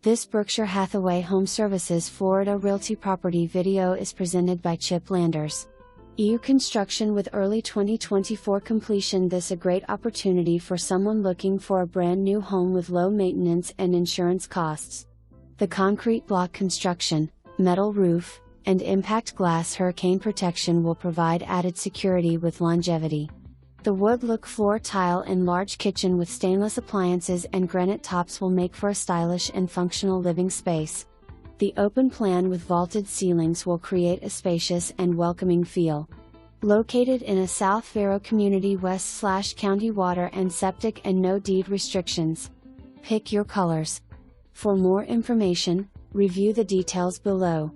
This Berkshire Hathaway HomeServices Florida Realty property video is presented by Chip Landers. EU construction with early 2024 completion. This a great opportunity for someone looking for a brand new home with low maintenance and insurance costs. The concrete block construction, metal roof, and impact glass hurricane protection will provide added security with longevity. The wood-look floor tile and large kitchen with stainless appliances and granite tops will make for a stylish and functional living space. The open plan with vaulted ceilings will create a spacious and welcoming feel. Located in a South Vero community west/county water and septic and no deed restrictions. Pick your colors. For more information, review the details below.